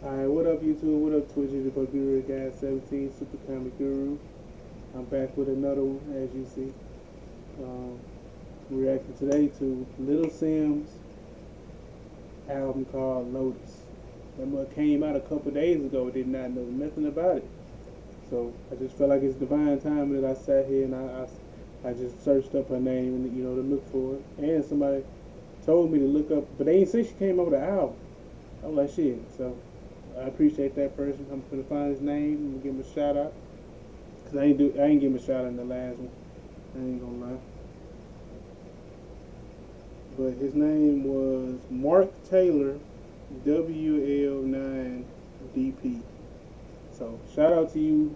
Alright, what up YouTube? What up Twitch? It's your boy Guru Guy 17 Super Comic Guru. I'm back with another one as you see. We're reacting today to Little Simz album called Lotus. That mug came out a couple days ago, did not know nothing about it. So I just felt like it's divine time that I sat here and I just searched up her name and to look for it. And somebody told me to look up, but they didn't say she came over the album. I was like shit, so I appreciate that person. I'm gonna find his name and give him a shout out. Cause I ain't give him a shout out in the last one. I ain't gonna lie. But his name was Mark Taylor, WL9DP. So shout out to you.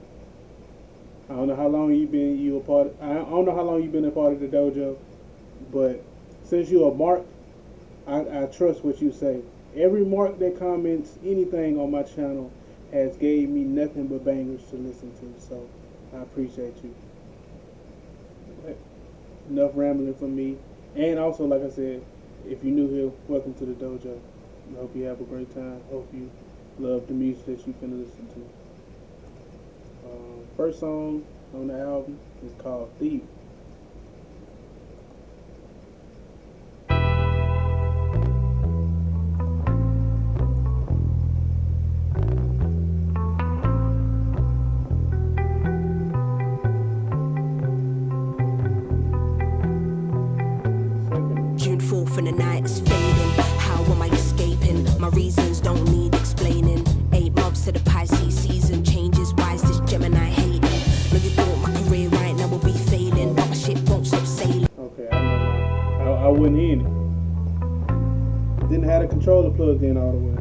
I don't know how long I don't know how long you've been a part of the dojo, but since you're a Mark, I trust what you say. Every Mark that comments anything on my channel has gave me nothing but bangers to listen to, so I appreciate you. But enough rambling from me. And also, like I said, if you're new here, welcome to the dojo. I hope you have a great time. Hope you love the music that you finna listen to. First song on the album is called Thief. June 4th and the night is fading. How am I escaping? My reasons don't need explaining. 8 months to the Pisces season changes. Why is this Gemini hating? No, you thought my career right now will be failing, but my ship won't stop sailing. Okay, I know. I wasn't in it. Didn't have the controller plugged in all the way.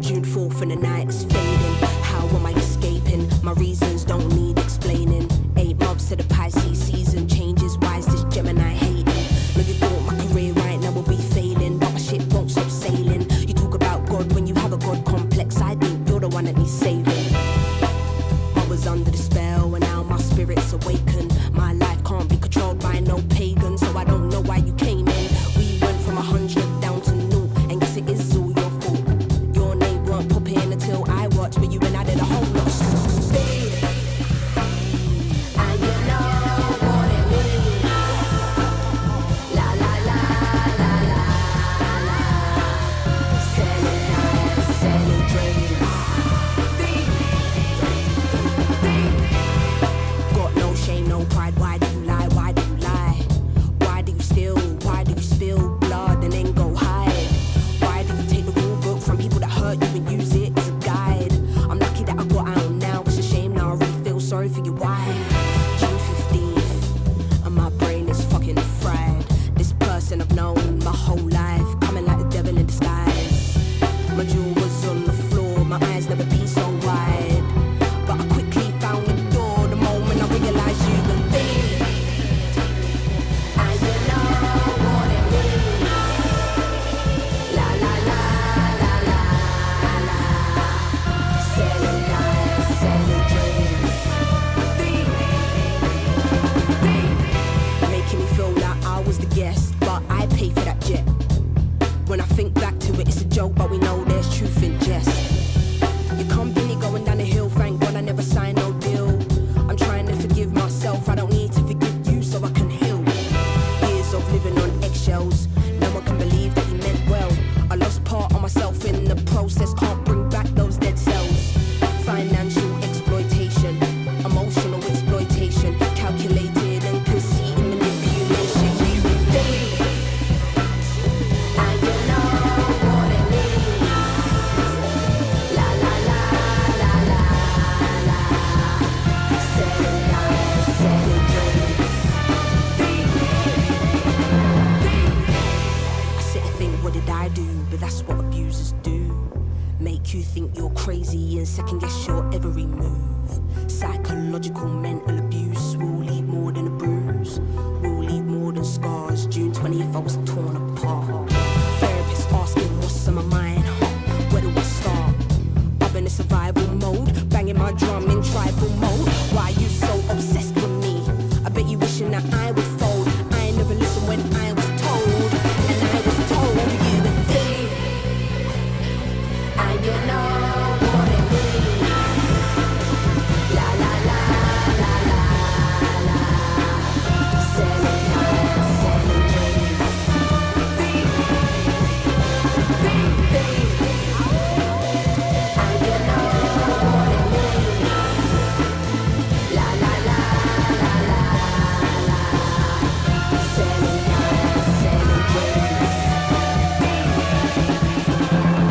June 4th and the night is fading. How am I escaping? My reasons don't need explaining. 8 months to the Pisces season changes. Why is this Gemini hating? No, you thought my career right now will be failing, but my ship won't stop sailing. You talk about God when you have a God complex. I think you're the one that needs saving. I was under the spell and now my spirit's awakened. My life can't be controlled by no pagan, so I don't know why you came in. We went from 100 down to 0, and guess it is all your fault. Your name weren't popping until I that I would fold. I never listened when I was told, and I was told you the thief, and you know what it means. La la la la la la. Selling lies, selling dreams. Thief, thief, thief, and you know what it means. La la la la la la. Selling lies, selling dreams.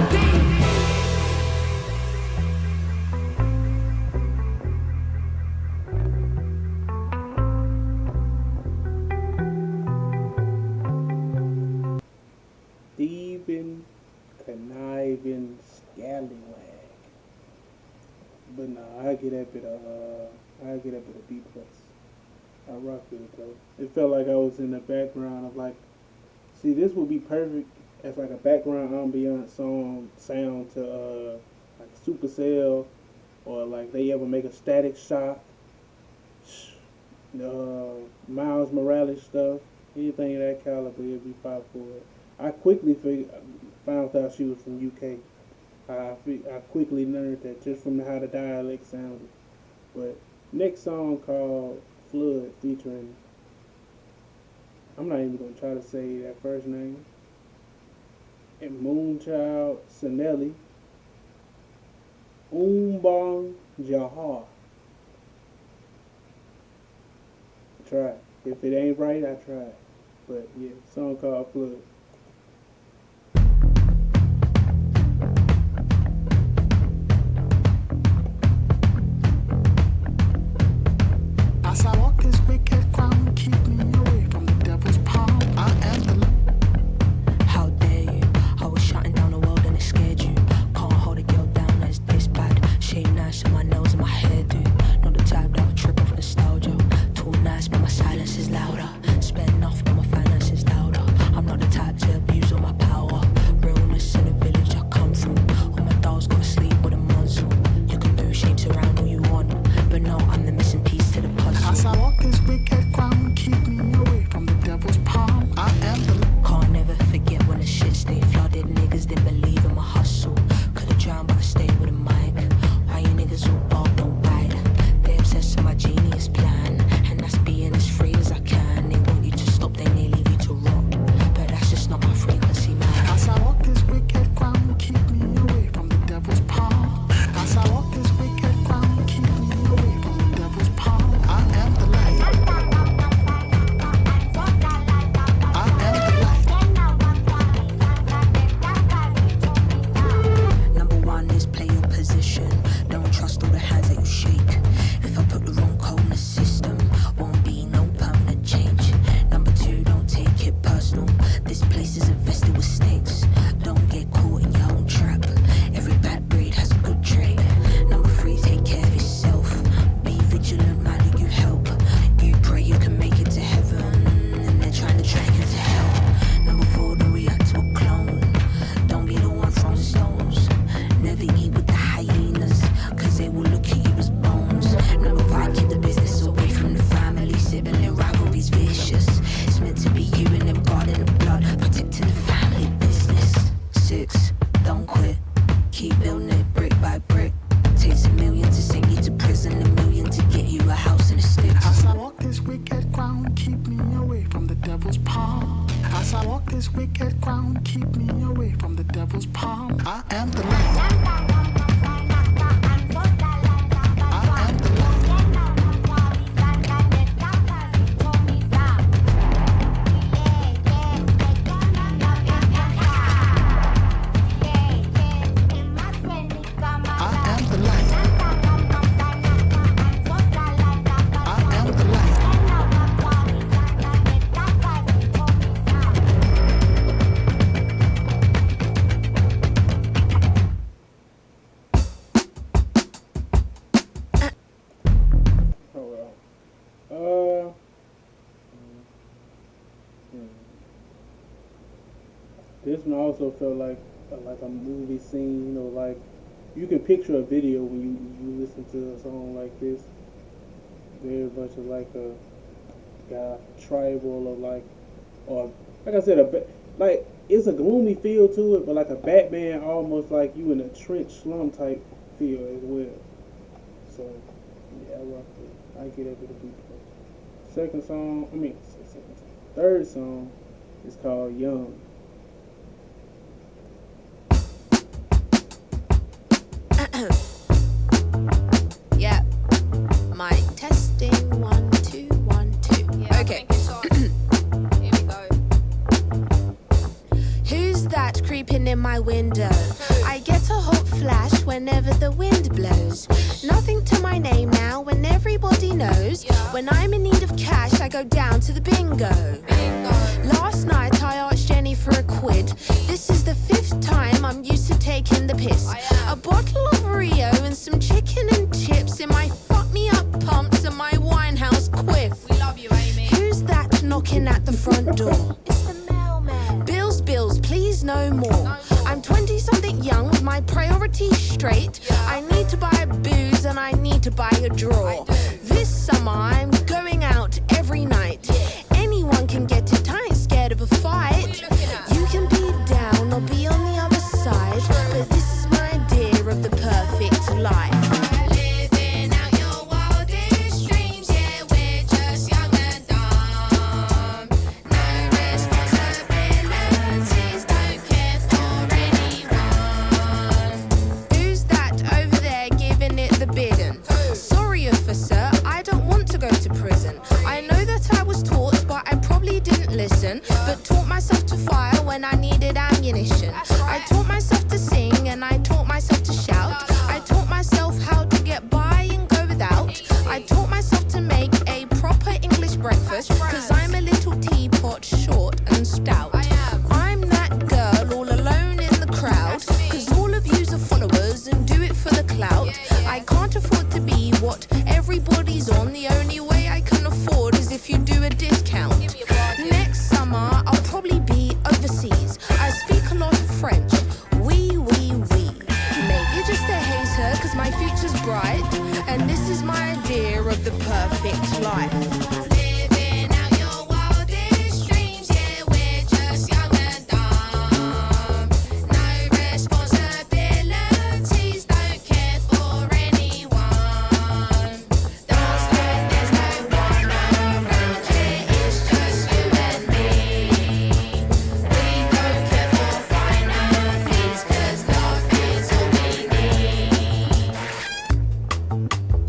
Thief, thief. Thieving, conniving, scallywag. But nah, I get that bit of B plus. I rock with it though. It felt like I was in the background of like, see, this would be perfect as like a background ambient song sound to like Supercell, or like they ever make a Static Shock, Miles Morales stuff, anything of that caliber, it'd be fine for it. I quickly found out she was from UK. I quickly learned that just from how the dialect sounded. But next song called Flood featuring, I'm not even going to try to say that first name, and Moonchild Sanelli, Umbong Jahar. Try. If it ain't right, I try. But yeah, song called Flood. As I walk this wicked ground, keep me away from the devil's palm. I am the How dare you? I was shutting down the world and it scared you. Can't hold a girl down that's this bad. Shade nice with my nails and my hairdo. Not the type that would trip off nostalgia. Too nice but my silence is louder. Spend enough but my finance is louder. I'm not the type to abuse all my power. Realness in the village I come from. All my dolls gotta sleep with a muzzle. You can move shapes around all you want, but no, I'm the missing piece to the puzzle. As I walk this wicked ground, keep me away from the devil's palm. I am the Can't never forget when the shit stayed flooded. Niggas didn't believe in my hustle. Could've drowned but I stayed with a mic. Why you niggas all bark, don't bite? They obsessed with my genius plan, and that's being as free as I can. They want you to stop, then they leave you to rot. But that's just not my frequency, man. As I walk this wicked ground, keep me away from the devil's palm. As I walk this wicked ground, keep me away from the devil's palm. I am the light. I am the light. Number one is play your position. Don't trust all the hands that you shake. If I put the wrong code in the system, won't be no permanent change. Number two, don't take it personal. This place is infested with snakes. Don't get caught in your own trap. Every bad breed has a good trait. Number three, take care of yourself. Be vigilant, man, who you help. You pray you can make it to heaven, and they're trying to drag you to hell. Number four, don't react to a clone. Don't be the one throwing stones. Never eat with the hyenas, cause they will look at you as bones. Number five, keep the business away from the family. Sibling rivalry's vicious. It's meant to be you and them guarding the blood, protecting the family business. Six, don't quit. Keep building it brick by brick. Takes a million to send you to prison, a million to get you a house and a sticks. As I walk this wicked ground, keep me away from the devil's palm. As I walk this wicked ground, keep me away from the devil's palm. I am the light. I am the light. I am the light. I am the light. Oh well. This one also felt like a movie scene, you know, like you can picture a video when you listen to a song like this. Very much of like a tribal or like, or like I said, like it's a gloomy feel to it, but like a Batman, almost like you in a trench slum type feel as well. So yeah, I rock it. I get up with the beat. Third song is called Young. Yeah. My testing 1 2 1 2. Yeah, okay. Here we go. Who's that creeping in my window? I get a hot flash whenever the wind blows. Nothing to my name now when everybody knows. When I'm in need of cash, I go down to the bingo. Last night I asked Jenny for a quid. This is the 5th time I'm used to taking the piss. A bottle of Rio and some chicken and chips in my fuck me up pumps and my Winehouse quiff. We love you, Amy. Who's that knocking at the front door? It's the mailman. Bills, please no more. I'm 20 something young with my priorities straight. I need to buy booze and I need to buy a draw. This summer I'm going out every night. Anyone can get it, I ain't scared of a fight. You can be down or be on the other side, but this is my idea of the perfect life. Living out your wildest dreams, yeah, we're just young and dumb. No responsibilities, don't care for anyone. Who's that over there giving it the bidding? Sorry, officer, I don't want to go to prison. I know that I was taught, but I probably didn't listen. But taught myself to fire when I needed ammunition. I taught myself to sing and I taught myself to shout. I taught myself how to get by and go without. I taught myself to make a proper English breakfast, cause I'm a little teapot, short and stout. I'm that girl all alone in the crowd, cause all of yous are followers and do it for the clout. I can't afford to be what everybody's on. The only way I can afford is if you do a discount. Next summer I'll probably be overseas. I speak a lot of French. Oui. Maybe just a hater, cause my future's bright. And this is my idea of the perfect life. Living out your wildest dreams, yeah, we're just young and dumb. No responsibilities, don't care for anyone. Dance like there's no one around here, it's just you and me. We don't care for finances, cause love is all we need.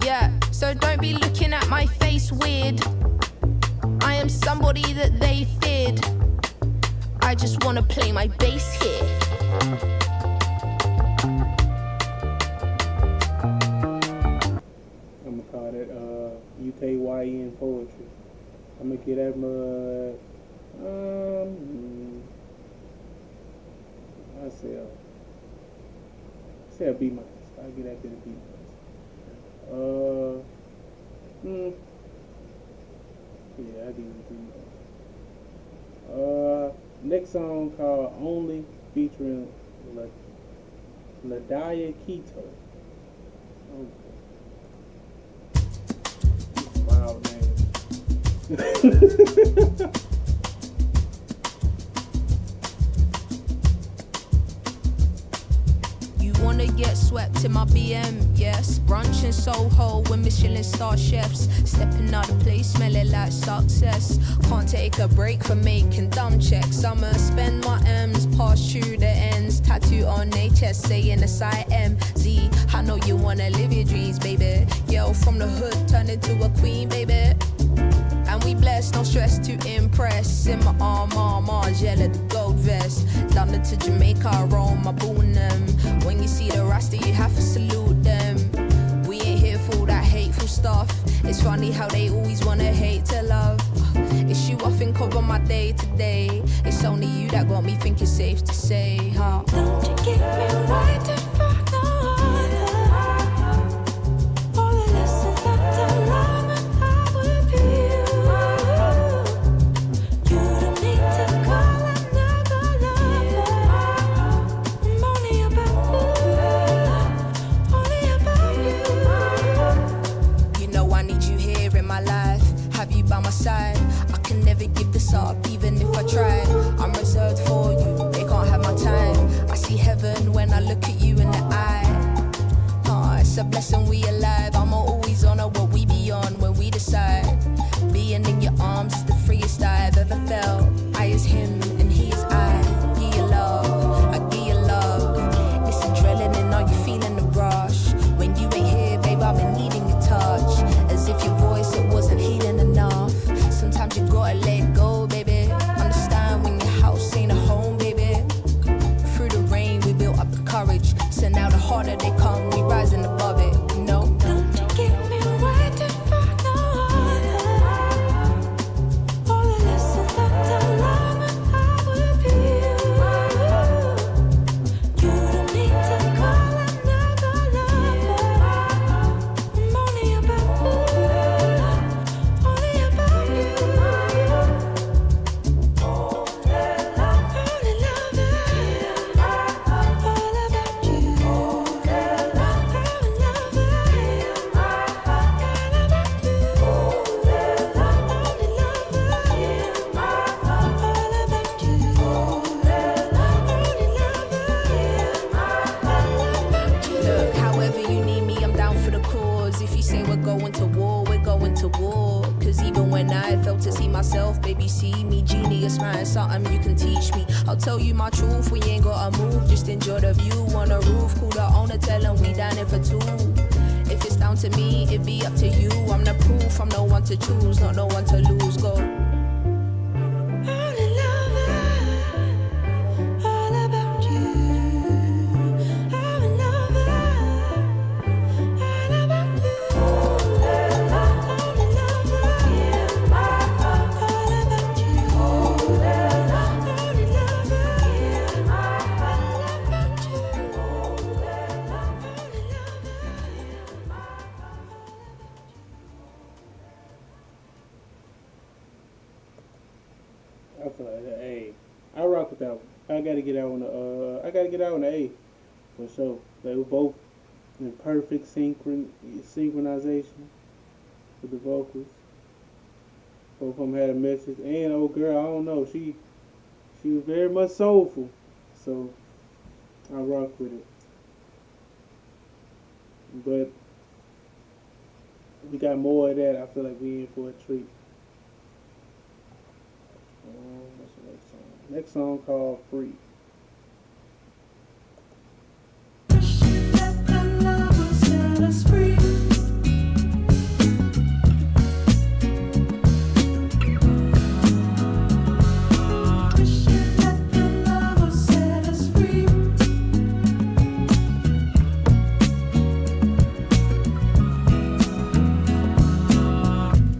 Yeah, so don't be looking at my face weird. I am somebody that they feared. I just wanna play my bass here. I'm gonna call that UKYN poetry. I'm gonna get that mud. I say a B minus. I get that bit of B minus. Yeah, I give it a B minus. Next song called Only featuring Ladaya Keto. Wild name. You wanna get swept in my BM, yes. Brunch in Soho with Michelin star chefs. Stepping out of place, smelling like success. Can't take a break from making dumb checks. I'ma spend my M's, pass through the ends. Tattoo on their chest, saying SIMZ. I know you wanna live your dreams, baby. Girl from the hood, turn into a queen, baby. And we blessed, no stress to impress. In my arm, yellow, the gold vest. London to Jamaica, I roll my them. When you see the Rasta, you have to salute them. We ain't here for that hateful stuff. It's funny how they always wanna hate to love. It's you I think of on my day to day. It's only you that got me thinking safe to say, huh? Don't you give me right to fuck no other. All the lessons that I learned when I'm with you. You don't need to call another lover. I'm only about you. You know I need you here in my life. Have you by my side. can never give this up, even if I try. I'm reserved for you, they can't have my time. I see heaven when I look at you in the eye. It's a blessing we alive. I'm always on what we be on when we decide. Being in your arms is the freest I've ever felt. I is him and he is I. Give you love, I give you love. This adrenaline, are you feeling the rush? When you ain't here, babe, I've been needing your touch. As if your voice, it wasn't healing enough. Sometimes you gotta let go, baby. Understand when your house ain't a home, baby. Through the rain, we built up the courage. So now the harder they come, we rising above it, you know? Don't you keep me waiting for no other. All the lessons that I learned, I will be you. You don't need to call another lover. I'm only about you, only about you. Only loving, all about you. Look, however you need me, I'm down for the cause. If you say we're going to war, we're going to war. Cause even when I fail to see myself, baby, see me. Genius, man, something you can teach me. I'll tell you my truth, we ain't gotta move. Just enjoy the view on the roof. Call the owner, tell him we down here for two. If it's down to me, it be up to you. I'm the proof, I'm no one to choose, not no one to lose. Go. Only loving, all about you. Only loving, all about you. Only loving, all about you. Only loving, I feel like that A. I rock with that one. I gotta get out on the I gotta get out on the A for sure. They were both in perfect synchronization with the vocals. Both of them had a message, and old girl, I don't know, she was very much soulful, so I rock with it. But we got more of that. I feel like we in for a treat. What's the next song? Next song called Free. let the lover set us free. Let the lover set us free.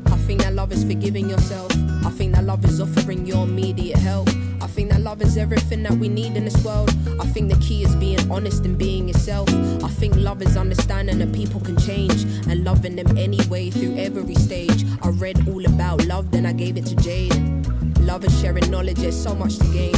I think that love is forgiving yourself. I think that love is offering your immediate help. I think that love is everything that we need in this world. I think the key is being honest and being yourself. I think love is understanding that people can change and loving them anyway through every stage. I read all about love, then I gave it to Jade. Love is sharing knowledge, there's so much to gain.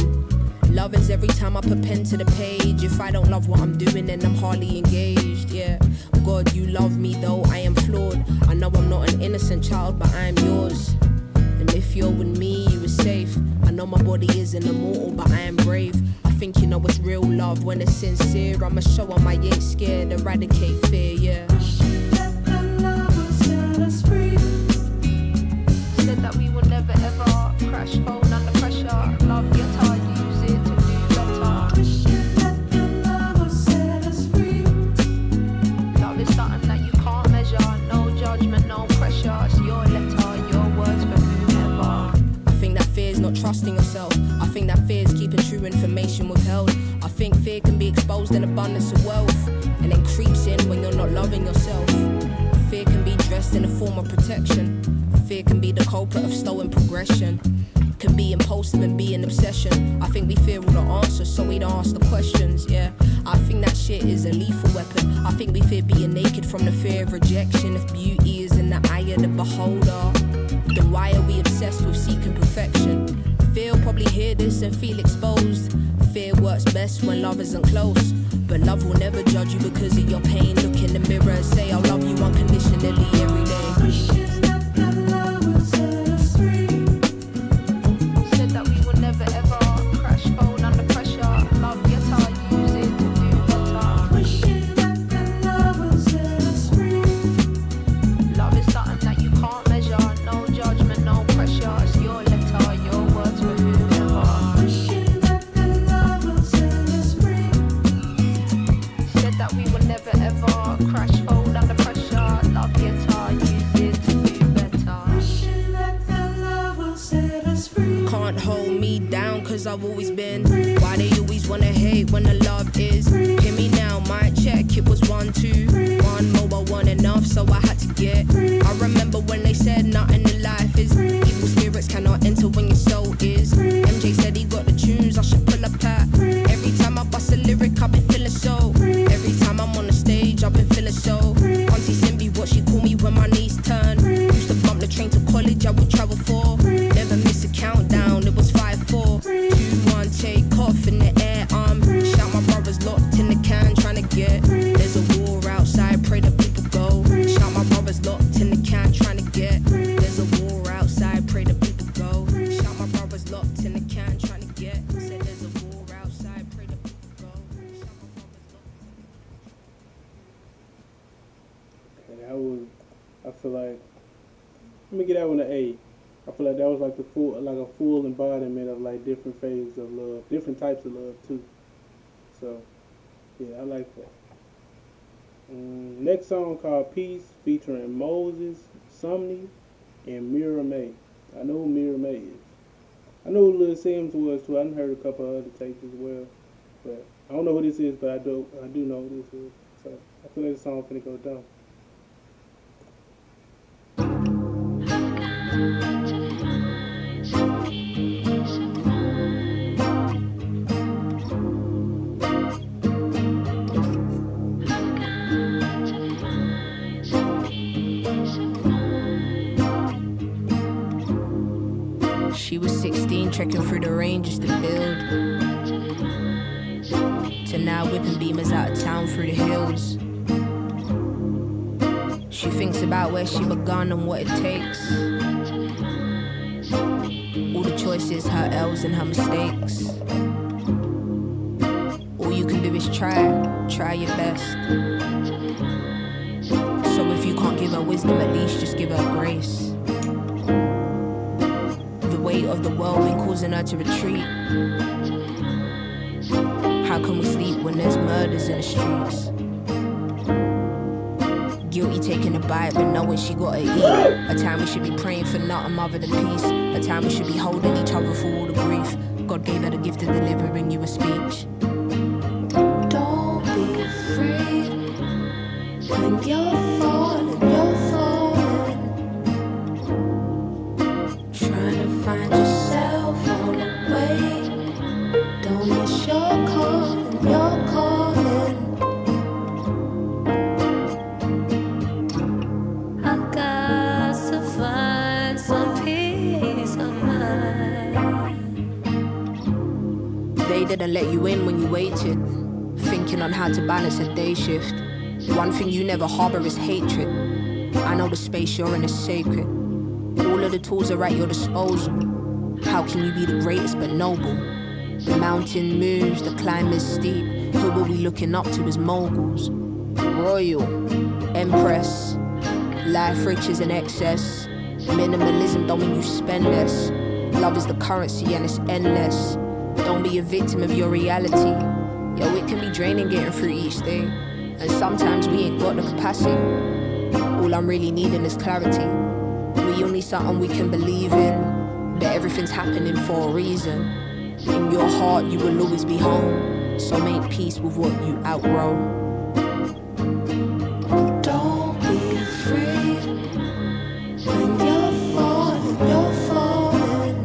Love is every time I put pen to the page. If I don't love what I'm doing, then I'm hardly engaged, yeah. God, you love me though I am flawed. I know I'm not an innocent child, but I am yours. And if you're with me, you are safe. I know my body isn't immortal, but I am brave. I think you know it's real love when it's sincere. I'ma show 'em I ain't scared, eradicate fear, yeah. Let the lover set us free. Said that we would never ever crash phone under pressure. Love your time, use it to do better. Let the lover set us free. Love is something that you can't measure. No judgment, no pressure. It's your letter, your words for whomever. I think that fear is not trusting yourself. I think that fear is keeping true information withheld. I think fear can be exposed in abundance of wealth, and then creeps in when you're not loving yourself. Fear can be dressed in a form of protection. Fear can be the culprit of slowing progression. Can be impulsive and be an obsession. I think we fear all the answers, so we don't ask the questions, yeah. I think that shit is a lethal weapon. I think we fear being naked from the fear of rejection. If beauty is in the eye of the beholder, then why are we obsessed with seeking perfection? Fear will probably hear this and feel exposed. Fear works best when love isn't close. But love will never judge you because of your pain. Look in the mirror and say I love you unconditionally every day. Let the lover set us free. can't hold me down, cause I've always been. Why they always wanna hate when the love is? Hear me now, mic check, it was 1, 2. One mobile, one enough, so I had to get. I remember when they said nothing in life is. Evil spirits cannot enter when your soul is. MJ said he got the tunes, I should pull up at. Every time I bust a lyric, I've been feeling so. Every time I'm on the stage, I've been feeling so. Auntie Simbi, what she call me when my knees turn. Used to bump the train to college, I would travel for. Never miss a countdown, it was 5, 4, 2, 1, take off in the air. Shout my brothers locked in the can, trying to get. There's a war outside, pray that people go. Shout my brothers locked in the can, trying to get. There's a war outside, pray that people go. Shout my brothers locked in the can, trying to get. Said there's a war outside, pray that people go. Shout my brothers locked. And that was, I feel like, let me get that one an A. I feel like that was like a full embodiment of like different phases of love, different types of love too. So, yeah, I like that. Next song called Peace, featuring Moses, Sumney, and Mira May. I know who Mira May is. I know who Lil Simz was too. I done heard a couple of other takes as well, but I don't know who this is. But I do know who this is. So I feel like the song finna go down. She was 16, trekking through the rain just to build. To now whipping beamers out of town through the hills. She thinks about where she begun and what it takes. All the choices, her L's and her mistakes. All you can do is try your best. So if you can't give her wisdom, at least just give her grace. The weight of the world been causing her to retreat. How can we sleep when there's murders in the streets? Guilty taking a bite but knowing she gotta eat. A time we should be praying for nothing other than peace. A time we should be holding each other through all the grief. God gave her the gift of delivering you a speech. Don't be afraid when you're falling, trying to find yourself on the way. Don't miss your calling, your calling. I got to find some peace of mind. They didn't let you in when you waited, thinking on how to balance a day shift. One thing you never harbor is hatred. I know the space you're in is sacred. All of the tools are at your disposal. How can you be the greatest but noble? The mountain moves, the climb is steep. Who are we looking up to as moguls? Royal, empress, life riches in excess. Minimalism don't mean you spend less. Love is the currency and it's endless. Don't be a victim of your reality. Yo, it can be draining getting through each day. And sometimes we ain't got the capacity. All I'm really needing is clarity. We all need something we can believe in. But everything's happening for a reason. In your heart you will always be home. So make peace with what you outgrow. Don't be afraid when you're falling,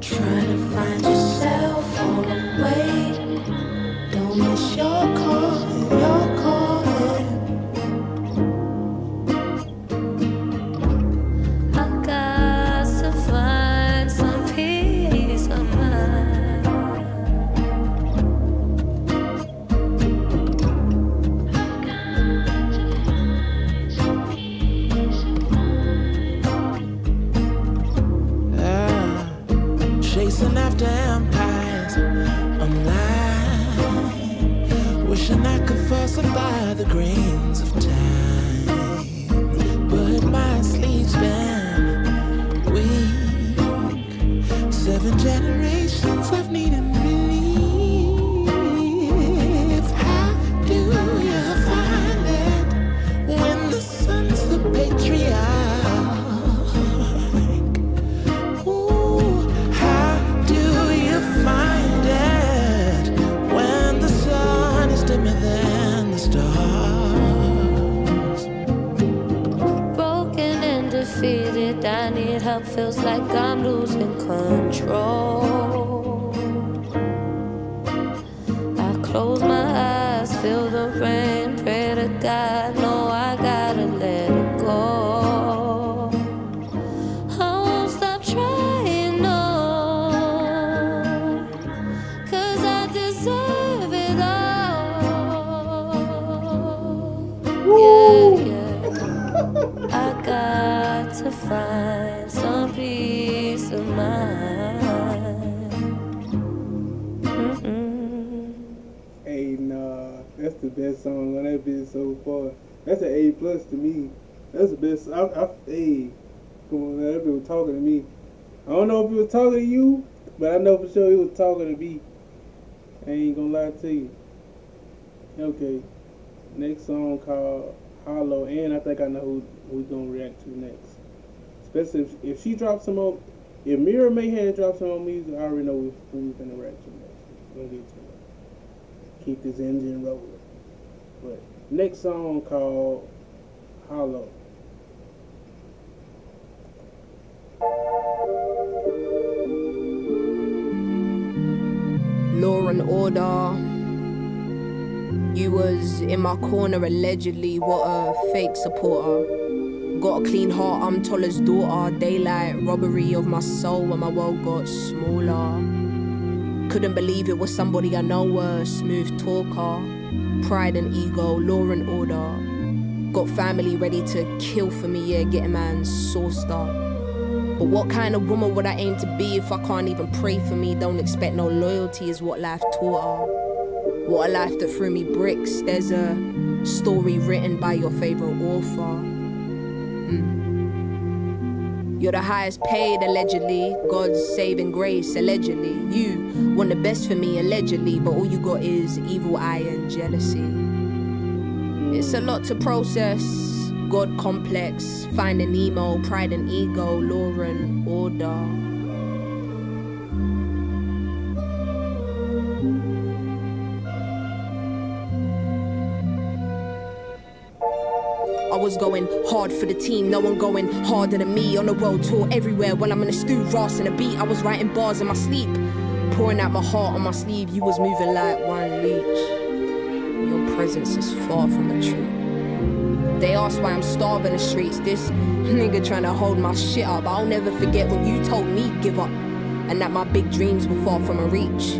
trying to find yourself on the way. Don't miss your calling, your calling. I got to find some peace of mind. Chasing after empires online, wishing I could falsify the grains of time, but my sleep's been weak. 7 generations of needing relief. How do you find it when the sun's the patriarch? help, feels like I'm losing control. I close my eyes, feel the rain, pray to God, no, I gotta let it go. I won't stop trying, no, 'cause I deserve it all. Yeah, yeah. I got to find some peace of mind. Hey, nah, that's the best song on that bitch so far. That's an A plus to me. That's the best. Hey, come on, man, that bitch was talking to me. I don't know if he was talking to you, but I know for sure he was talking to me. I ain't gonna lie to you. Okay, next song called Hollow, and I think I know who we gonna react to next. Especially if she drops some more. If Mira Mayhem drops some more music, I already know who we gonna react to next. We're gonna get to it. Keep this engine rolling. But next song called Hollow. Law and order. You was in my corner allegedly. What a fake supporter. Got a clean heart, I'm Toller's daughter. Daylight, robbery of my soul when my world got smaller. Couldn't believe it was somebody I know, a smooth talker. Pride and ego, law and order. Got family ready to kill for me, yeah, get a man sauced up. But what kind of woman would I aim to be if I can't even pray for me? Don't expect no loyalty is what life taught her. What a life that threw me bricks. There's a story written by your favorite author. You're the highest paid, allegedly. God's saving grace, allegedly. You want the best for me, allegedly, but all you got is evil eye and jealousy. It's a lot to process. God complex, finding Nemo, pride and ego, law and order. I was going hard for the team, no one going harder than me. On a world tour everywhere while I'm in a stew, ras and a beat. I was writing bars in my sleep, pouring out my heart on my sleeve. You was moving like one leech. Your presence is far from a treat. They ask why I'm starving the streets. This nigga trying to hold my shit up. I'll never forget when you told me give up, and that my big dreams were far from a reach.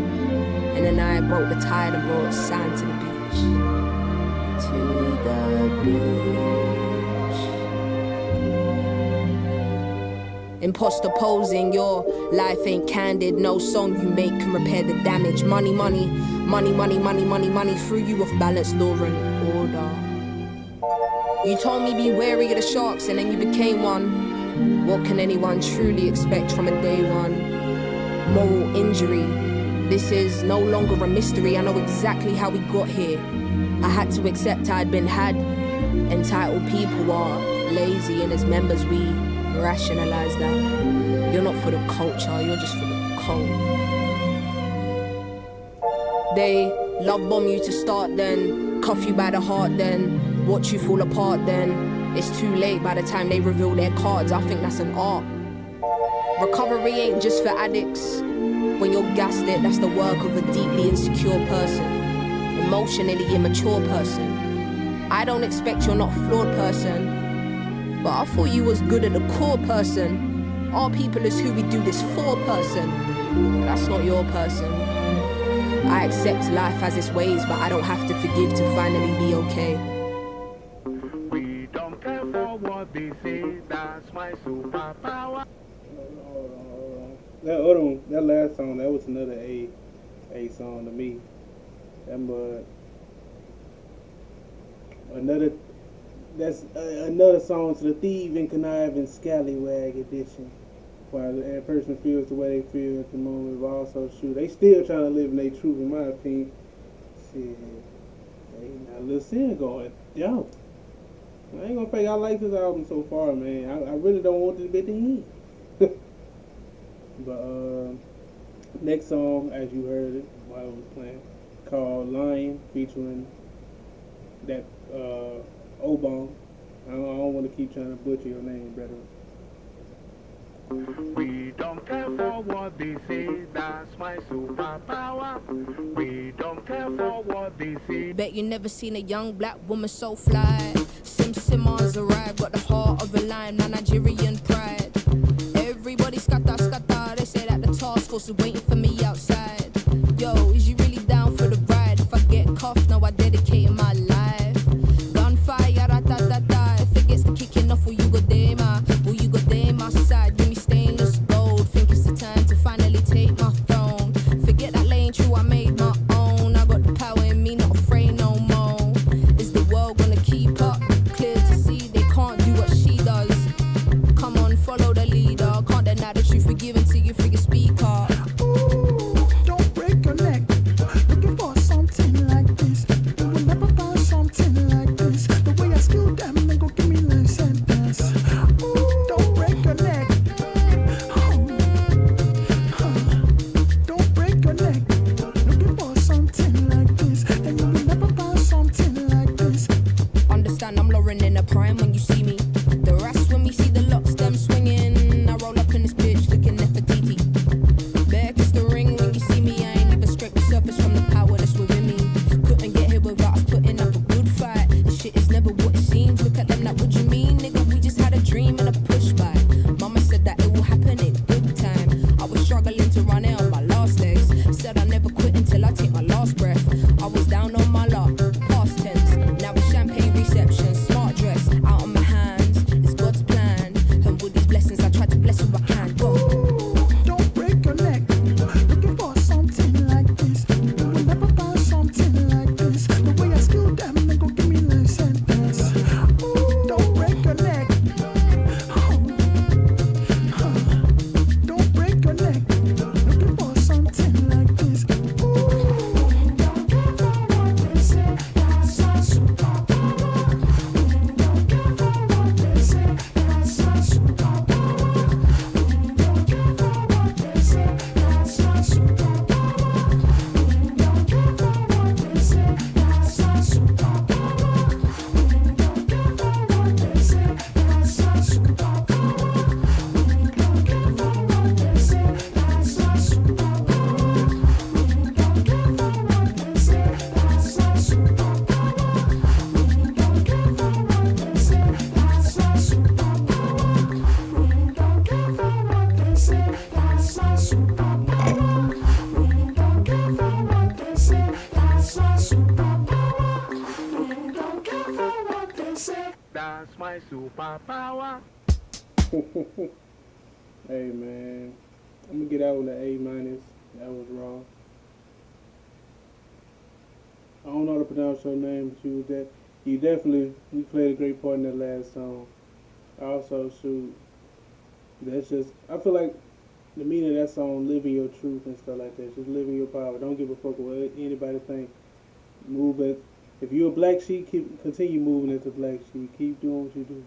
And then I broke the tide and brought sand to the beach. To the beach. Imposter posing, your life ain't candid. No song you make can repair the damage. Money, money, money, money, money, money, money. Threw you off balance, law and order. You told me be wary of the sharks and then you became one. What can anyone truly expect from a day one? Moral injury. This is no longer a mystery. I know exactly how we got here. I had to accept I'd been had. Entitled people are lazy, and as members we rationalize that. You're not for the culture, you're just for the cult. They love bomb you to start, then cuff you by the heart, then watch you fall apart, then it's too late by the time they reveal their cards. I think that's an art. Recovery ain't just for addicts. When you're gaslit, that's the work of a deeply insecure person, emotionally immature person. I don't expect you're not a flawed person, but I thought you was good at the core person. Our people is who we do this for person. But that's not your person. I accept life as its ways, but I don't have to forgive to finally be okay. We don't care for what they say, that's my superpower. Hold on. That other one, that last song, that was another A song to me. That mud. Another song to the thieving, conniving, scallywag edition. While that person feels the way they feel at the moment, but also shoot, they still trying to live in their truth, in my opinion. Shit, hey, now Lil Sin going, yo, I ain't gonna fake. I like this album so far, man. I really don't want it to be the end. But next song, as you heard it while I was playing, called Lion, featuring that Obong. I don't want to keep trying to butcher your name, brother. they say, that's my superpower. We don't care for what they say. Bet you never seen a young black woman so fly. Simz arrived, got the heart of a lion, my Nigerian pride. Everybody scatter, scatter, they say that the task force is waiting for me outside. Yo, is you really down for the ride? If I get cuffed, now I dedicate my life. Gunfire, da-da-da-da. If it gets to kicking off, will you go there, ma? Will you go there, my side? Give me stainless gold. Think it's the time to finally take my throne. Forget that lane true, I made my own. I got the power in me, not afraid no more. Is the world gonna keep up? Clear to see they can't do what she does. Come on, follow the leader. Can't deny the truth, forgiven till you freaking speak up. Ooh, don't break your neck. Looking for something like this. You will never find something like this. The way I skill them, they go give me life sentence. Ooh, don't break your neck. Don't break your neck. Looking for something like this. And you will never find something like this. Understand I'm Lauren in a prime when you see me. The rest when we see the locks, them swinging. I roll up in this bitch looking Nefertiti. Bear kiss the ring when you see me. I ain't even scrape the surface from the power that's within me. Couldn't get here without us putting up a good fight. This shit is never what it seems. Look at them like, what you mean, nigga? We just had a dream and a push by. Mama said that it will happen in good time. I was struggling to run it on my last legs. Said I never quit until I take my last breath. I was down on my luck, past tense. Now it's champagne reception, smart dress, out on my hands. It's God's plan. And with these blessings, I try to bless who I can. Go. Don't break your neck. Looking for something like this. You will never find something like this. The way I skill them, they go give me life sentence. Ooh, don't break your neck. Don't break your neck. Looking for something like this. Ooh, don't care for what they say. That's my superpower. Don't care for what they say. That's my superpower. Don't care for what they say. That's my superpower. Don't care for what they say. That's my superpower. Don't care for what they say. That's my superpower. Don't care for what they say. That's my superpower. Don't care for what they say. That's my superpower. Don't care for what they say. That's my superpower. Don't care for what they say. That's my superpower. Don't care for what they say. That's my superpower. Don't care for what they say. That's my superpower. Hey man, I'm gonna get out with an A minus. That was wrong. I don't know how to pronounce your name, but you played a great part in that last song. Also, shoot, that's just, I feel like the meaning of that song, living your truth and stuff like that. Just living your power. Don't give a fuck what anybody think. Move it. If you're a black sheep, continue moving into black sheep. Keep doing what you do.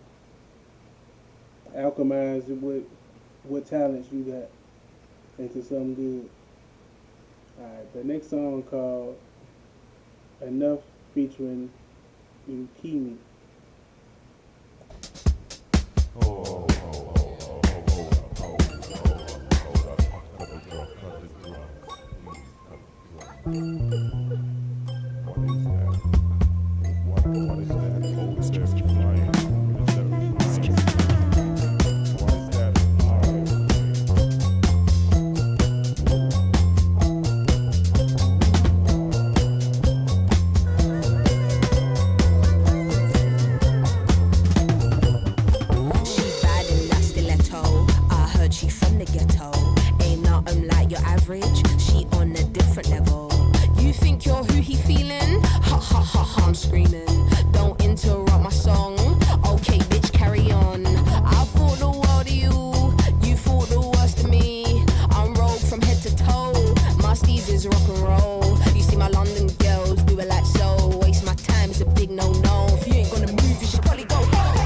Alchemize it with what talents you got into something good. Alright, the next song called Enough featuring Kimi. She from the ghetto, ain't nothing like your average. She on a different level. You think you're who he feeling? Ha ha ha ha, I'm screaming. Don't interrupt my song. Okay, bitch, carry on. I thought the world of you, you thought the worst of me. I'm rogue from head to toe. My steez is rock and roll. You see my London girls do it like so. Waste my time, it's a big no-no. If you ain't gonna move, you should probably go home.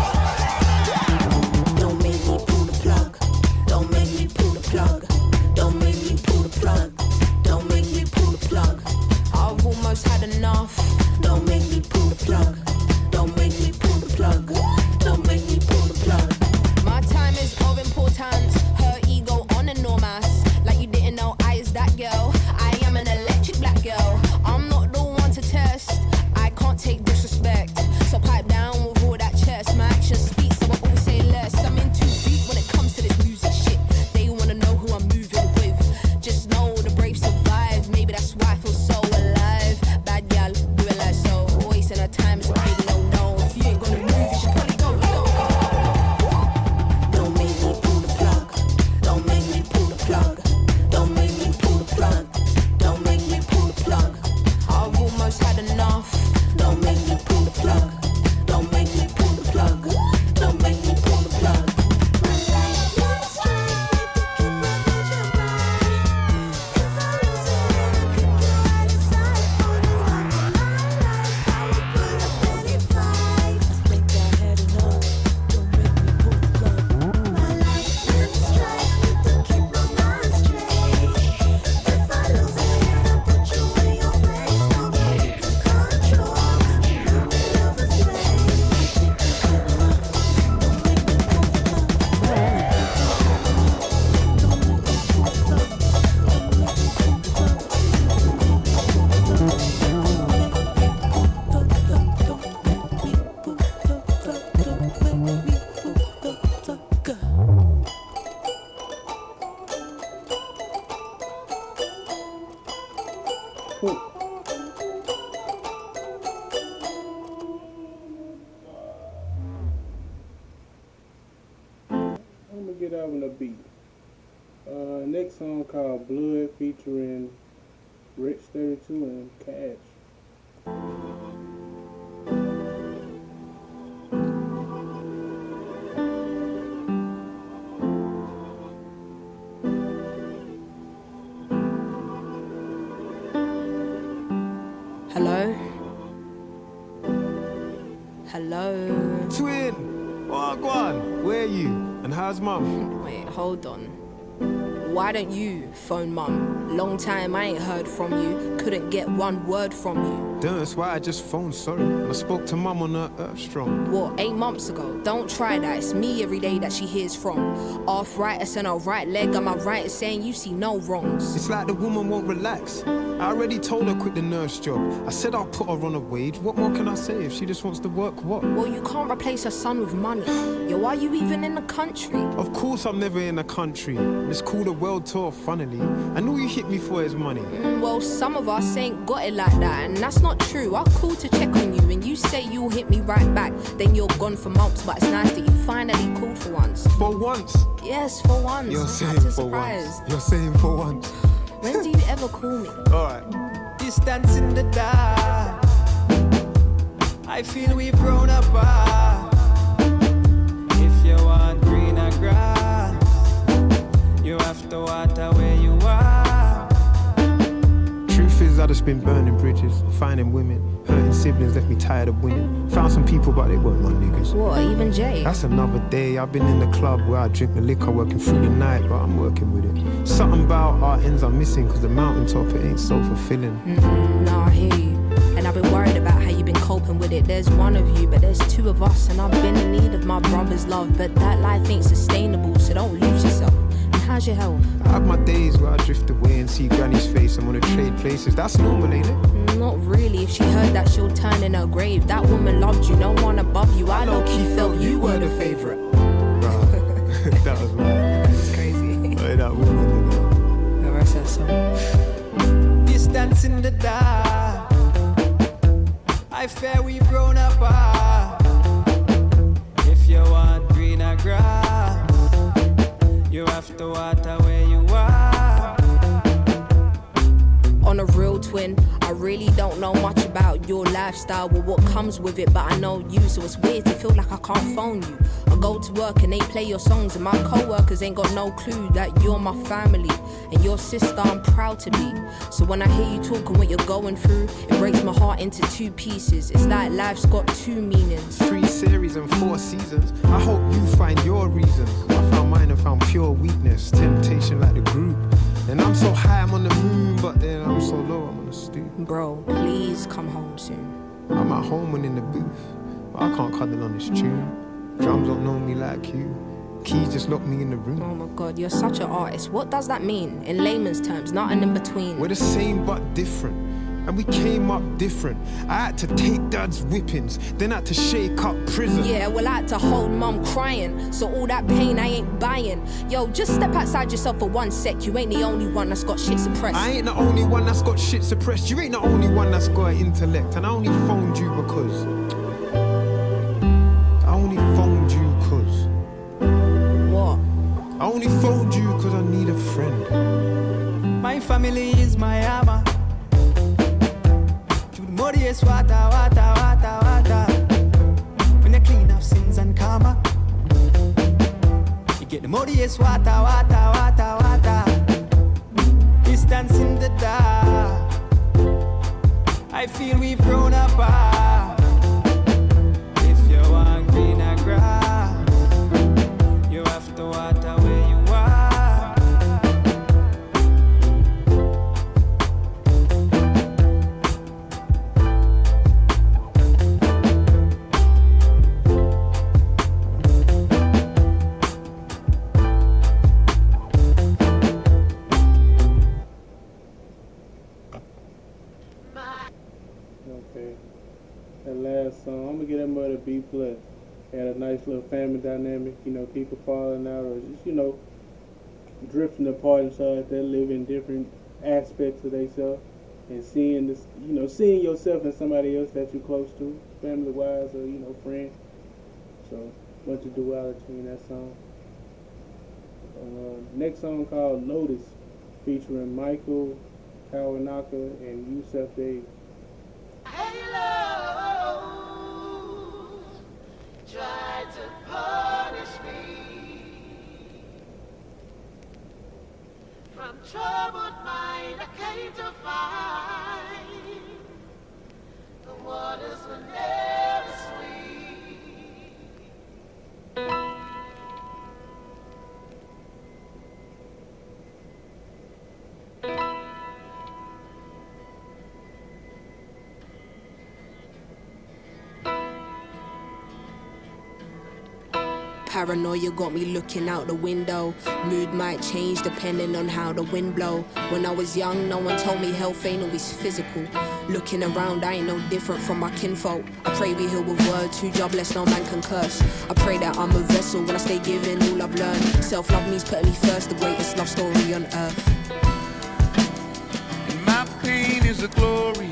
Don't make me pull the plug. Don't make me pull the plug. Don't make me pull the plug. I'm gonna get out on a beat. Next song called Blood featuring Rich 32 and Cash. Hello? Hello? Twin! Wagwan! Where are you? And how's mum? Wait, hold on. Why don't you phone mum? Long time I ain't heard from you. Couldn't get one word from you. That's why I just phoned, sorry. I spoke to mum on her Earth Strong. What, 8 months ago? Don't try that. It's me every day that she hears from. Arthritis in her right leg. Am I right in saying you see no wrongs? It's like the woman won't relax. I already told her quit the nurse job. I said I'll put her on a wage. What more can I say? If she just wants to work, what? Well, you can't replace her son with money. Yo, are you even in the country? Of course I'm never in the country. It's called a world tour, funnily. And all you hit me for is money. Well, some of us ain't got it like that, and that's not true. I'll call to check on you, and you say you'll hit me right back. Then you're gone for months, but it's nice that you finally called for once. For once? Yes, for once. You're I'm saying actually for surprised. once. You're saying for once. When do you ever call me? Alright. Distance in the dark. I feel we've grown apart. If you want greener grass, you have to water where you are. Truth is, I just been burning bridges, finding women, hurting siblings, left me tired of winning. Found some people, but they weren't my niggas. What, even Jay? That's another day. I've been in the club where I drink the liquor, working through the night, but I'm working with it. Something about our ends I'm missing, cause the mountaintop, it ain't so fulfilling. No, I hear you. And I've been worried about how you've been coping with it. There's one of you, but there's 2 of us. And I've been in need of my brother's love. But that life ain't sustainable, so don't lose yourself. And how's your health? I have my days where I drift away and see Granny's face and wanna trade places. That's normal, ain't it? Not really. If she heard that, she'll turn in her grave. That woman loved you, no one above you. I low-key felt you were the favourite. Bruh, that was mad. It's crazy. Hey, that woman, you know. The rest of the song. Distance in the dark. I fear we've grown apart. If you want greener grass, you have to water where you are. On a real twin, I really don't know much about your lifestyle or what comes with it, but I know you, so it's weird to feel like I can't phone you. I go to work and they play your songs, and my co-workers ain't got no clue that you're my family and your sister I'm proud to be. So when I hear you talking what you're going through, it breaks my heart into 2 pieces. It's like life's got 2 meanings. 3 series and 4 seasons. I hope you find your reasons. I found mine and found pure weakness, temptation like the group. And I'm so high, I'm on the moon, but then I'm so low, I'm on the stoop. Bro, please come home soon. I'm at home and in the booth, but I can't cuddle on this tune. Drums don't know me like you. Keys just lock me in the room. Oh my god, you're such an artist. What does that mean? In layman's terms, nothing in between. We're the same but different, and we came up different. I had to take dad's whippings, then had to shake up prison. Yeah, well, I had to hold mum crying, so all that pain I ain't buying. Yo, just step outside yourself for 1 sec. You ain't the only one that's got shit suppressed. I ain't the only one that's got shit suppressed. You ain't the only one that's got an intellect. And I only phoned you because What? I only phoned you because I need a friend. My family is my armor. To the muddiest water, water, water, water. When you clean up sins and karma, you get the muddiest water, water, water, water. Distance in the dark. I feel we've grown apart. If you want greener grass, you have to water where you are. Okay. That last song, I'm gonna get that mother B plus. Had a nice little family dynamic, people falling out or just, drifting apart and stuff like that, living different aspects of themselves. and seeing this, seeing yourself and somebody else that you're close to, family wise or friend. So bunch of duality in that song. Next song called Lotus, featuring Michael Kawanaka and Yusef Dave. Halo tried to punish me from troubled mind. I came to find the waters were never sweet. Paranoia got me looking out the window. Mood might change depending on how the wind blow. When I was young, no one told me health ain't always physical. Looking around, I ain't no different from my kinfolk. I pray we heal with words, who jobless, no man can curse. I pray that I'm a vessel when I stay giving all I've learned. Self-love means putting me first, the greatest love story on earth. And my pain is a glory.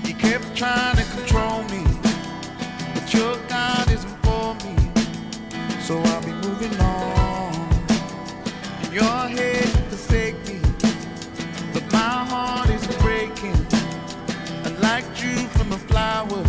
You kept trying to control me, but your God isn't for me. So I'll be moving on. In your head you forsake me, but my heart is breaking. And like dew from a flower,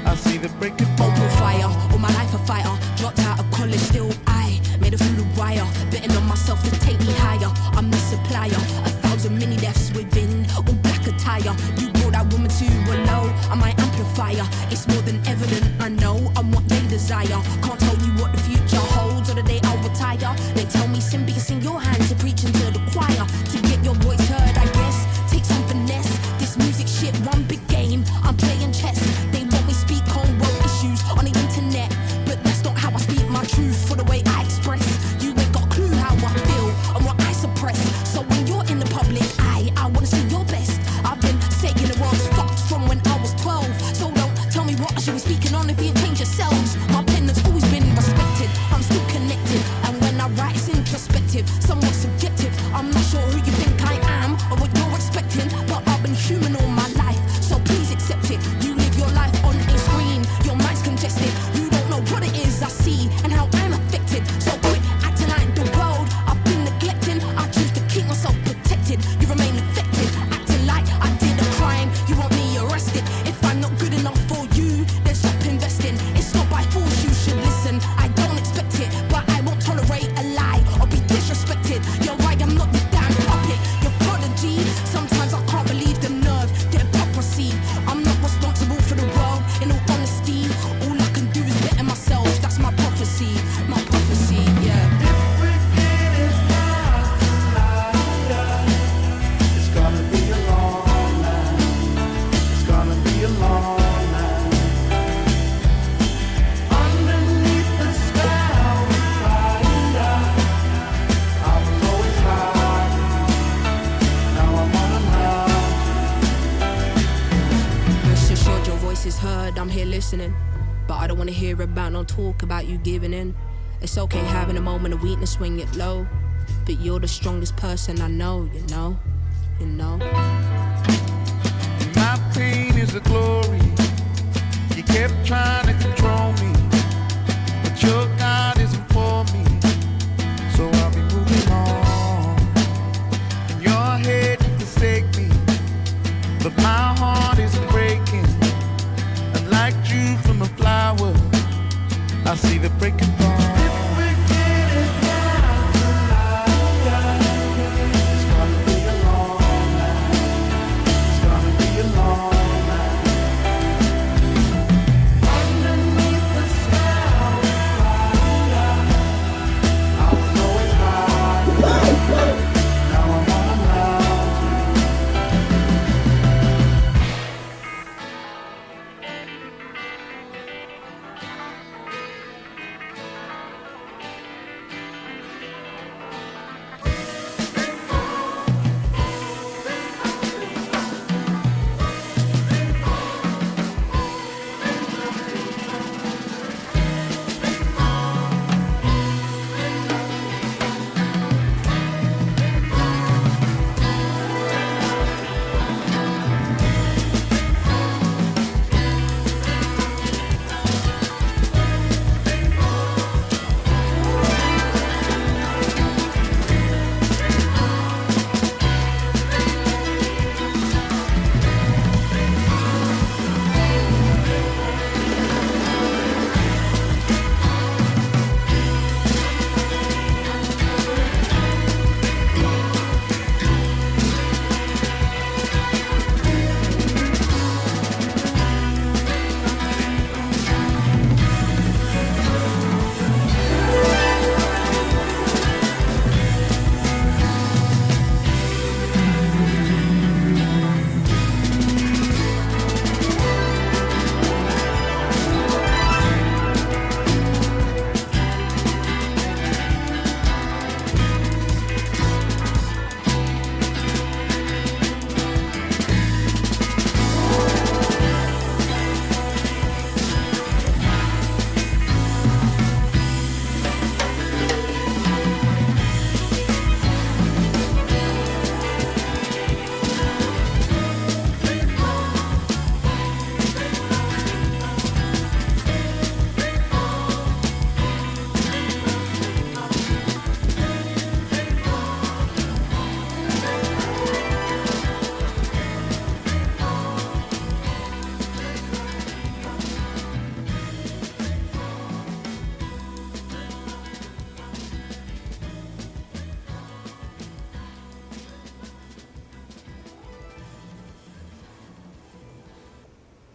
I see the breaking point. Open fire, all my life a fighter. Dropped out of college, still I made it through the wire. Betting on myself to take me higher. I'm the supplier, 1,000 mini deaths within, all black attire. You brought that woman to a low, I'm my amplifier. It's more than evident, I know I'm what they desire. Can't tell you what the future holds or the day I'll retire. They tell me sin because in your hands you're preaching to the choir. To get your voice heard, I guess, take some finesse. This music shit, one big game, I'm playing chess. They want me speak on world issues on the internet, but that's not how I speak my truth for the way I express. You ain't got a clue how I feel and what I suppress. So when you're in the public eye, I wanna see your best. I've been saying the world's fucked from when I was 12. So don't tell me what I should be speaking on if you ain't changed yourselves. My pen has always been respected, I'm still connected. And when I write it's introspective, somewhat subjective. I'm not sure who you think I am or what you're expecting, but I've been human all my life, so please accept it. You live your life on a screen, your mind's congested. You don't know what it is I see and how I'm affected. So quit acting like the world I've been neglecting. I choose to keep myself protected. You remain infected, acting like I did a crime. You want me arrested. If I'm not good enough for you, then stop investing. It's not by force you should listen. I don't expect it, but I won't tolerate a lie or be disrespected. You're right, I'm not the damn puppet. You're prodigy. Sometimes I can't believe the nerve, the hypocrisy. I'm not responsible for the world, in all honesty. All I can do is better myself. That's my prophecy, yeah. It's gonna be a long night. It's gonna be a long night. Underneath the sky we find out. I was always high. Now I'm on a mountain. Rest assured your voice is heard, I'm here listening. But I don't wanna hear about no talk about you giving in. It's okay having a moment of weakness when you're low, but you're the strongest person I know, you know. My pain is a glory. You kept trying to control me, but your God isn't for me. So I'll be moving on. In your head you forsake me, but my heart is breaking. And like dew from a flower, I see the breaking dawn. It's gonna be a long night. It's gonna be a long night. Underneath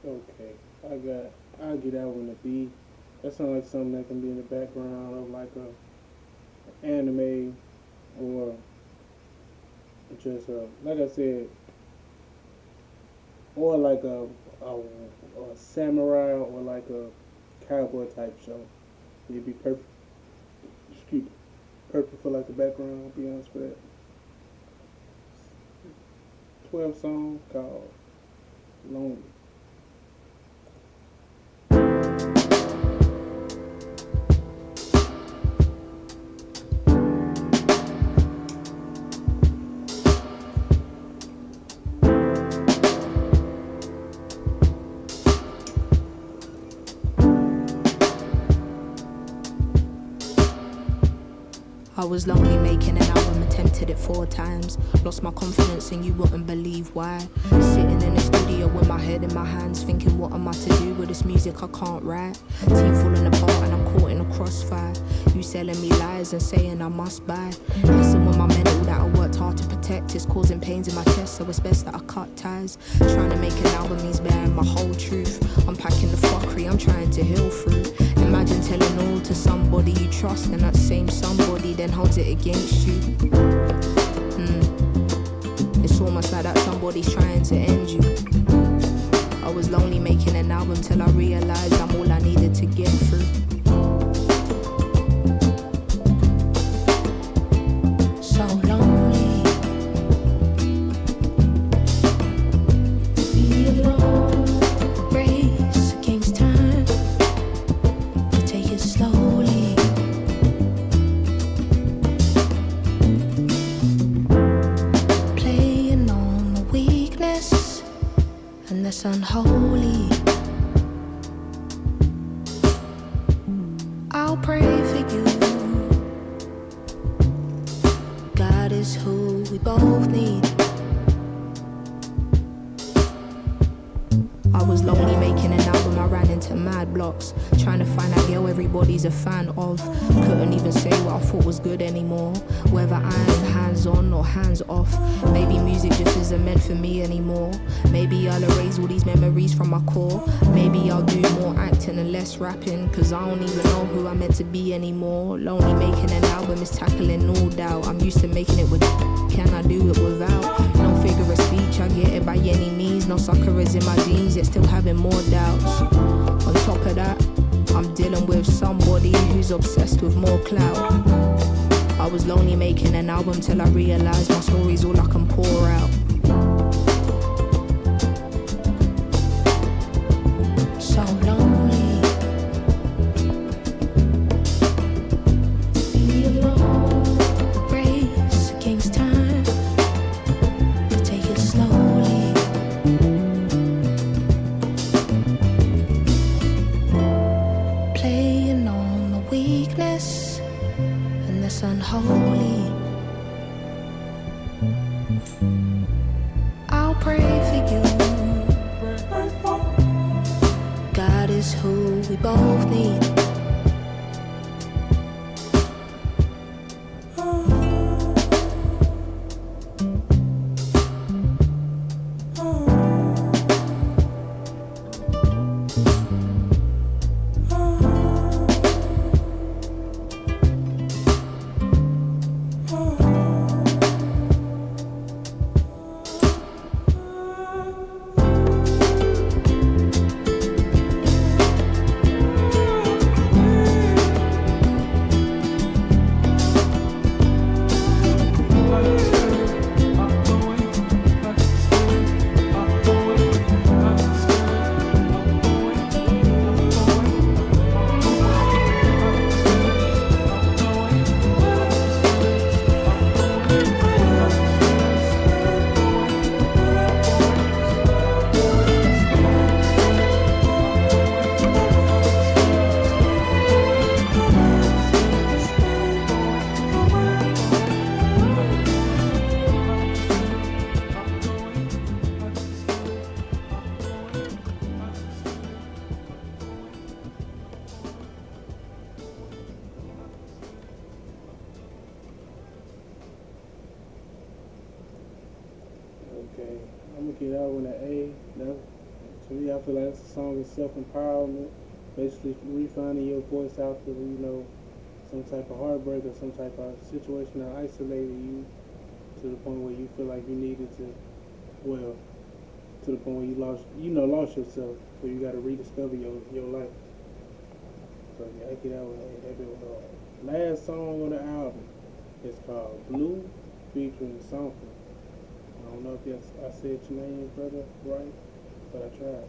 Okay, I'll get that one a B. That sounds like something that can be in the background of like a anime or just like I said, or like a samurai or like a cowboy type show. It'd be perfect. Excuse me, perfect for like the background. I'll be honest for that. 12 song called Lonely. I was lonely making an album, attempted it 4 times. Lost my confidence and you wouldn't believe why. Sitting in the studio with my head in my hands, thinking what am I to do with this music I can't write. Team falling apart and I'm caught in a crossfire. You selling me lies and saying I must buy. Listen with my mental that I worked hard to protect is causing pains in my chest, so it's best that I cut ties. Trying to make an album means bearing my whole truth. Unpacking the fuckery I'm trying to heal through. Imagine telling all to somebody you trust and that same somebody then holds it against you. It's almost like that somebody's trying to end you. I was lonely making an album till I realized I'm all I needed to get through. So lonely. Be alone. Race against time. To take it slowly. Playing on the weakness, and that's unholy. I'll pray for you. God is who we both need. I was lonely making an album, I ran into mad blocks. Trying to find that girl everybody's a fan of. Couldn't even say what I thought was good anymore. Whether I'm hands on or hands off. Maybe music just isn't meant for me anymore. Maybe I'll erase all these memories from my core. Maybe I'll do more acting and less rapping, cause I don't even know who I'm meant to be anymore. Lonely making an album is tackling all doubt. I'm used to making it with, can I do it without? No figure of speech, I get it by any means. No sucker is in my jeans, yet still having more doubts. On top of that, I'm dealing with somebody who's obsessed with more clout. I was lonely making an album till I realized my story's all I can pour out. So lonely. Be alone. Race against time. To take it slowly. Playing on the weakness, and that's unholy. I'll pray for you. God is who we both need. Okay, I'm gonna get that one an A. No, So yeah, I feel like this song is self-empowerment, basically refining your voice after some type of heartbreak or some type of situation that isolated you to the point where you feel like you needed to, well, to the point where you lost yourself. So you got to rediscover your life. So yeah, I get that one. That bit was hard. Last song on the album is called Blue, featuring Something. I don't know if I said your name, brother, right, but I tried.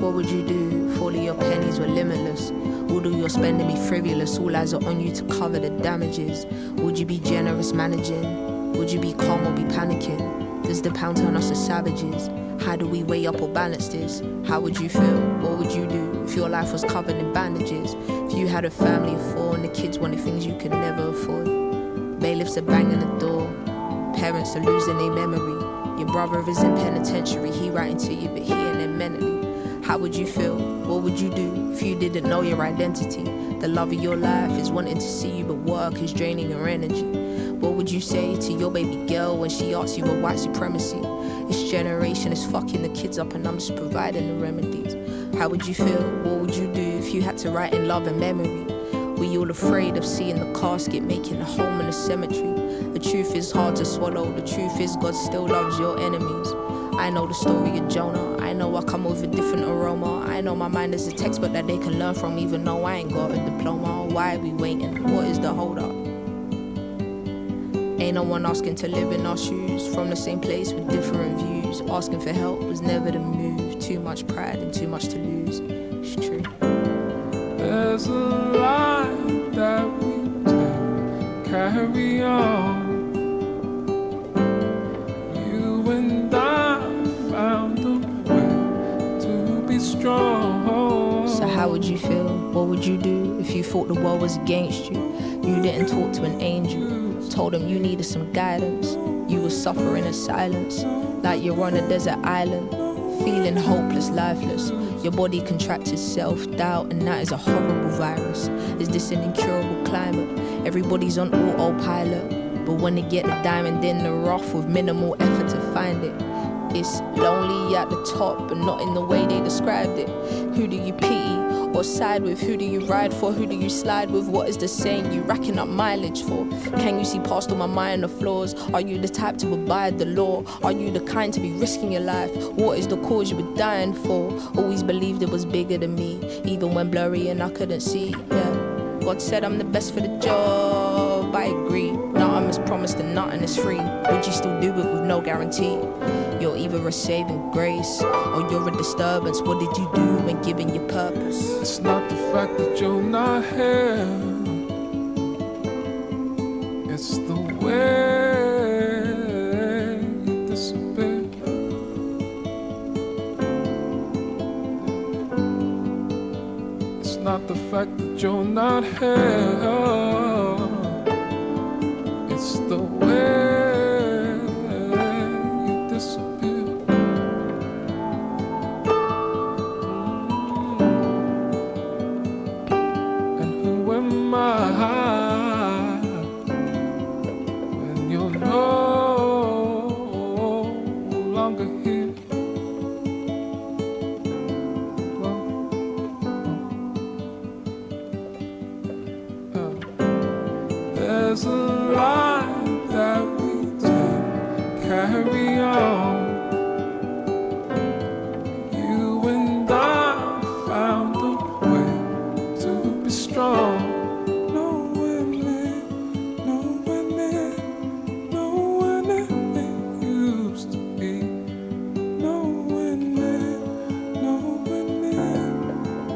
What would you do if all of your pennies were limitless? All of your spending be frivolous, all eyes are on you to cover the damages. Would you be generous managing? Would you be calm or be panicking? Does the pound turn us to savages? How do we weigh up or balance this? How would you feel? What would you do if your life was covered in bandages? If you had a family of four and the kids wanted things you could never afford? Bailiffs are banging the door, parents are losing their memory. Your brother is in penitentiary, he writing to you but he ain't there mentally. How would you feel? What would you do if you didn't know your identity? The love of your life is wanting to see you, but work is draining your energy. What would you say to your baby girl when she asks you about white supremacy? This generation is fucking the kids up and I'm just providing the remedies. How would you feel? What would you do if you had to write in love and memory? Were you all afraid of seeing the casket making a home in the cemetery? The truth is hard to swallow. The truth is God still loves your enemies. I know the story of Jonah. I know I come with a different aroma. I know my mind is a textbook that they can learn from, even though I ain't got a diploma. Why are we waiting? What is the hold up? Ain't no one asking to live in our shoes. From the same place with different views. Asking for help was never the move. Too much pride and too much to lose. It's true. There's a lie that we take, carry on. You and I found a way to be strong. So how would you feel? What would you do if you thought the world was against you? You didn't talk to an angel. Told him you needed some guidance. You were suffering in silence, like you're on a desert island, feeling hopeless, lifeless. Your body contracted self-doubt, and that is a horrible virus. Is this an incurable climate? Everybody's on autopilot, but when they get the diamond in the rough with minimal effort to find it, it's lonely at the top, but not in the way they described it. Who do you pity or side with? Who do you ride for? Who do you slide with? What is the saying you racking up mileage for? Can you see past all my minor flaws? Are you the type to abide the law? Are you the kind to be risking your life? What is the cause you were dying for? Always believed it was bigger than me, even when blurry and I couldn't see. Yeah, God said I'm the best for the job, I agree. Nothing is promised and nothing is free. Would you still do it with no guarantee? You're either a saving grace or you're a disturbance. What did you do when given your purpose? It's not the fact that you're not here, it's the way you disappear. It's not the fact that you're not here, it's the way you disappear. And who am I when you're no longer here? There's a line that we take, carry on. You and I found a way to be strong. Nowhere near, nowhere near, nowhere near we used to be. Nowhere near, nowhere near,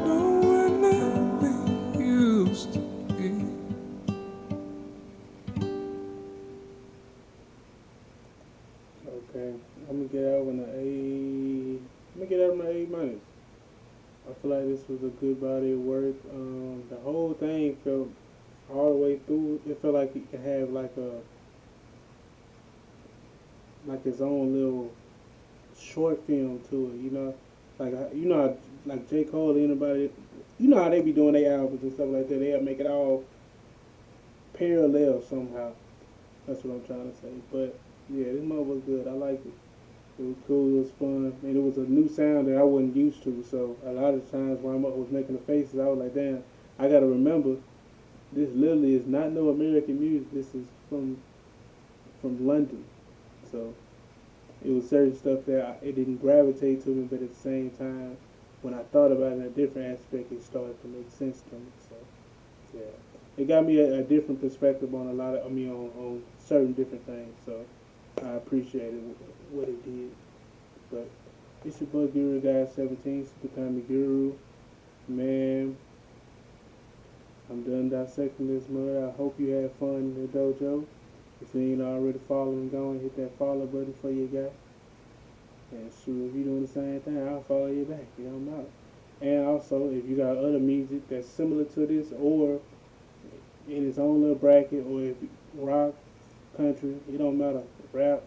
nowhere near we used to be. Okay, I'm gonna get out on an A. I'm gonna get out on an A minus. I feel like this was a good body of work. The whole thing felt all the way through. It felt like it could have like its own little short film to it. You know, like like J Cole, anybody, you know how they be doing their albums and stuff like that. They'll make it all parallel somehow. That's what I'm trying to say. But yeah, this mother was good. I liked it. It was cool. It was fun, and it was a new sound that I wasn't used to. So a lot of times when I was making the faces, I was like, damn, I gotta remember this literally is not no American music. This is from London. So it was certain stuff that it didn't gravitate to me, but at the same time, when I thought about it in a different aspect, it started to make sense to me. So yeah, it got me a different perspective on a lot of, on certain different things. So I appreciated what it did. But it's your boy Guru Guy 17, Super Kami Guru. Man, I'm done dissecting this mud. I hope you had fun in the dojo. If you ain't already following, go and hit that follow button for your guy. And shoot, if you're doing the same thing, I'll follow you back. You don't matter. And also, if you got other music that's similar to this or in its own little bracket, or if rock, country, it don't matter. Rap,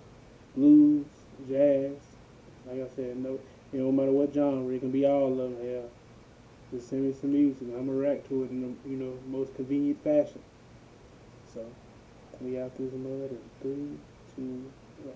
blues, jazz. Like I said, no, it don't matter what genre. It can be all of them. Hell, just send me some music. I'm gonna react to it in the most convenient fashion. So we out through the mud in 3, 2, 1.